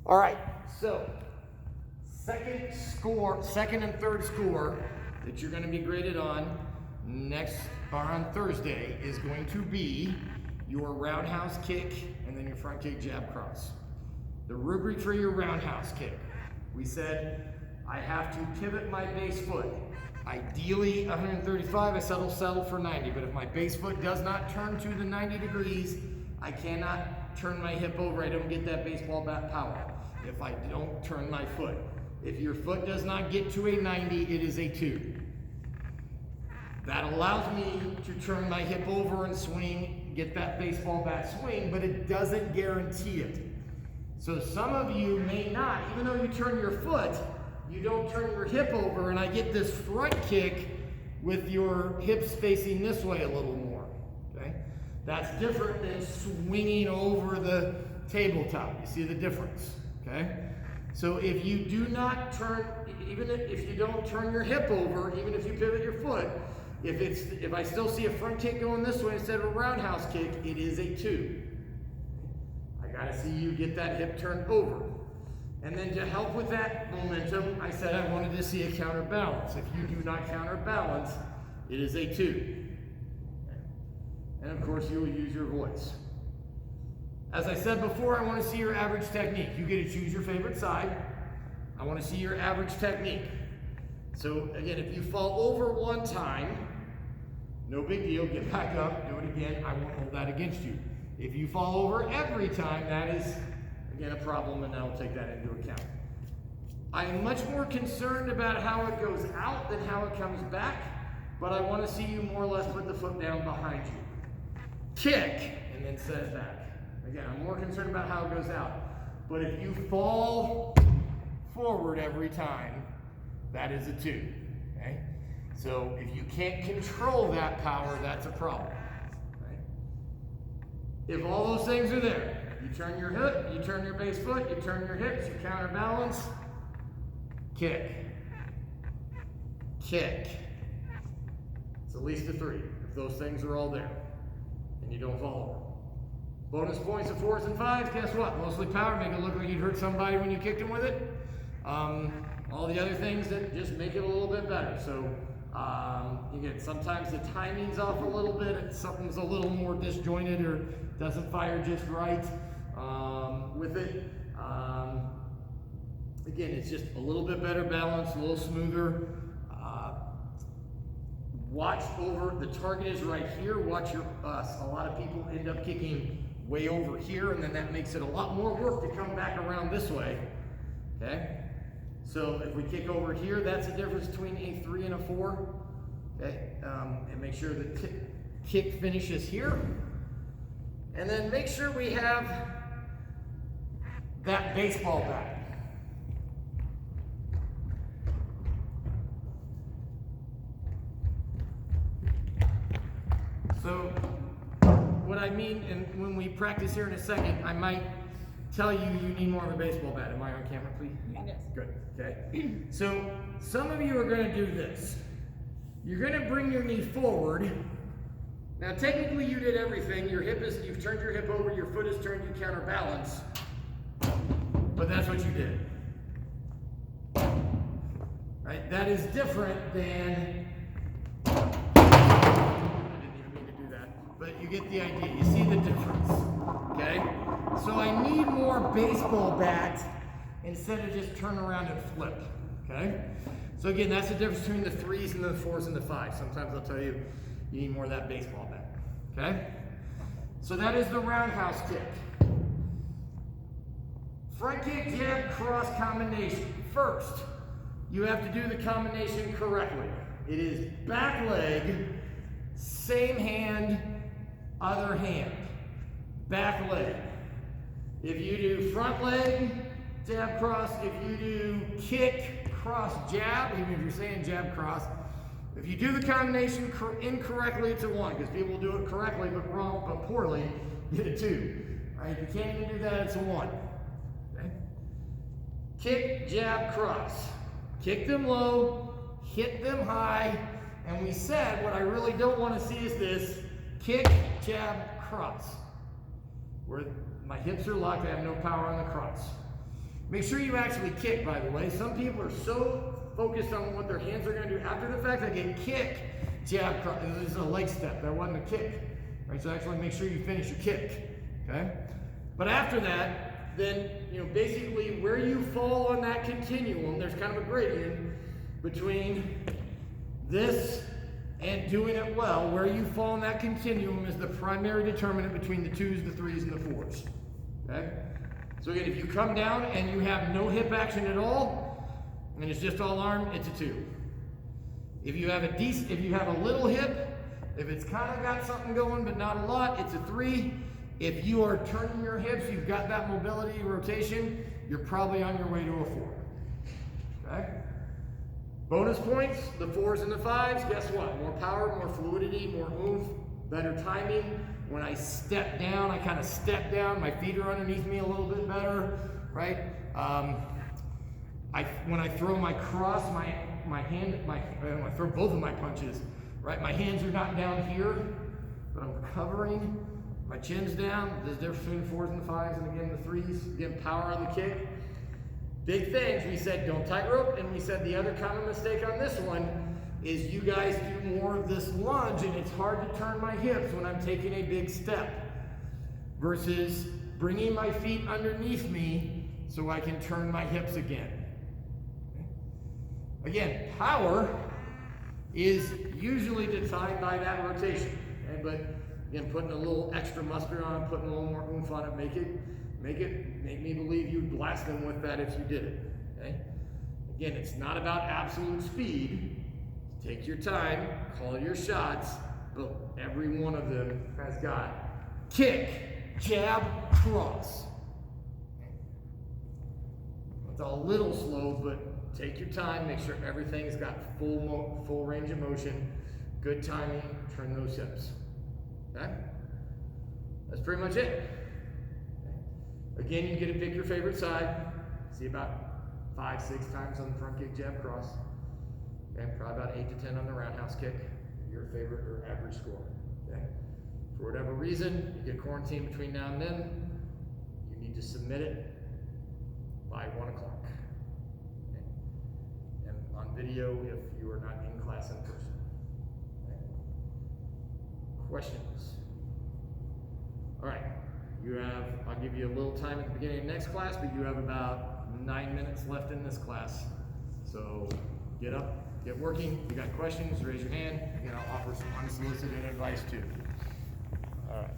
All right, so second and third score that you're going to be graded on on Thursday is going to be your roundhouse kick and then your front kick jab cross. The rubric for your roundhouse kick, we said I have to pivot my base foot. Ideally 135, I settle for 90, but if my base foot does not turn to the 90 degrees, I cannot turn my hip over. I don't get that baseball bat power if I don't turn my foot. If your foot does not get to a 90, it is a 2. That allows me to turn my hip over and swing, get that baseball bat swing, but it doesn't guarantee it. So some of you may not, even though you turn your foot, you don't turn your hip over, and I get this front kick with your hips facing this way a little more, okay? That's different than swinging over the tabletop. You see the difference, okay? So if you do not turn, even if you don't turn your hip over, even if you pivot your foot, if I still see a front kick going this way instead of a roundhouse kick, it is a 2. I gotta see you get that hip turned over. And then to help with that momentum, I said I wanted to see a counterbalance. If you do not counterbalance, it is a 2. And of course, you will use your voice. As I said before, I want to see your average technique. You get to choose your favorite side. I want to see your average technique. So again, if you fall over one time, no big deal, get back up, do it again. I won't hold that against you. If you fall over every time, that is, again, a problem, and I'll take that into account. I am much more concerned about how it goes out than how it comes back, but I want to see you more or less put the foot down behind you. Kick, and then set it back. Again, I'm more concerned about how it goes out. But if you fall forward every time, that is a 2, okay? So if you can't control that power, that's a problem, right? If all those things are there, you turn your hip, you turn your base foot, you turn your hips, you counterbalance, kick, kick. It's at least a 3 if those things are all there and you don't fall over. Bonus points of 4s and 5s, guess what? Mostly power, make it look like you'd hurt somebody when you kicked them with it. All the other things that just make it a little bit better. So again, sometimes the timing's off a little bit, something's a little more disjointed or doesn't fire just right with it. Again, it's just a little bit better balance, a little smoother. Watch over, the target is right here, watch your a lot of people end up kicking way over here, and then that makes it a lot more work to come back around this way, okay? So if we kick over here, that's the difference between a 3 and a 4, okay? And make sure the kick finishes here. And then make sure we have that baseball bat. So what I mean, and when we practice here in a second, I might tell you need more of a baseball bat. Am I on camera, please? Yes. Good, okay. So some of you are gonna do this. You're gonna bring your knee forward. Now technically you did everything. You've turned your hip over, your foot is turned, you counterbalance. But that's what you did. Right? That is different than, but you get the idea. You see the difference, okay? So I need more baseball bat instead of just turn around and flip, okay? So again, that's the difference between the 3s and the 4s and the 5s. Sometimes I'll tell you, you need more of that baseball bat, okay? So that is the roundhouse kick. Front kick, jab, cross combination. First, you have to do the combination correctly. It is back leg, same hand, other hand, back leg. If you do front leg, jab, cross. If you do kick, cross, jab, even if you're saying jab, cross, if you do the combination incorrectly, it's a 1, because people do it correctly but wrong, but poorly, get a 2. Right? If you can't even do that, it's a 1. Okay? Kick, jab, cross. Kick them low, hit them high, and we said what I really don't want to see is this. Kick, jab, cross. Where my hips are locked, I have no power on the cross. Make sure you actually kick, by the way. Some people are so focused on what their hands are going to do after the fact, they get kick, jab, cross. This is a leg step. That wasn't a kick. Right? So actually make sure you finish your kick. Okay? But after that, then, basically where you fall on that continuum, there's kind of a gradient between this and doing it well. Where you fall on that continuum is the primary determinant between the 2s, the 3s, and the 4s. Okay? So again, if you come down and you have no hip action at all, and it's just all arm, it's a 2. If you have a little hip, if it's kind of got something going but not a lot, it's a 3. If you are turning your hips, you've got that mobility, rotation, you're probably on your way to a 4. Okay? Bonus points, the 4s and the 5s, guess what? More power, more fluidity, more oomph, better timing. When I step down, I kind of step down, my feet are underneath me a little bit better, right? When I throw my cross, when I throw both of my punches, right? My hands are not down here, but I'm covering. My chin's down. There's a difference between the 4s and the 5s, and again the 3s. Again, power on the kick. Big things. We said don't tightrope, and we said the other common mistake on this one is you guys do more of this lunge, and it's hard to turn my hips when I'm taking a big step versus bringing my feet underneath me so I can turn my hips again. Again, power is usually defined by that rotation, okay? But again, putting a little extra muster on it, putting a little more oomph on it, make me believe you'd blast them with that if you did it. Okay? Again, it's not about absolute speed. Take your time, call your shots, but every one of them has got kick, jab, cross. It's a little slow, but take your time, make sure everything's got full range of motion, good timing, turn those hips. Okay? That's pretty much it. Okay. Again, you get to pick your favorite side. See about 5, 6 times on the front kick, jab, cross. Okay, probably about 8 to 10 on the roundhouse kick. Your favorite or average score. Okay. For whatever reason, you get quarantined between now and then. You need to submit it by 1 o'clock. Okay. And on video if you are not in class in person. Okay. Questions? All right. I'll give you a little time at the beginning of next class, but you have about 9 minutes left in this class. So get up, get working. If you got questions, raise your hand. Again, I'll offer some unsolicited advice too. All right.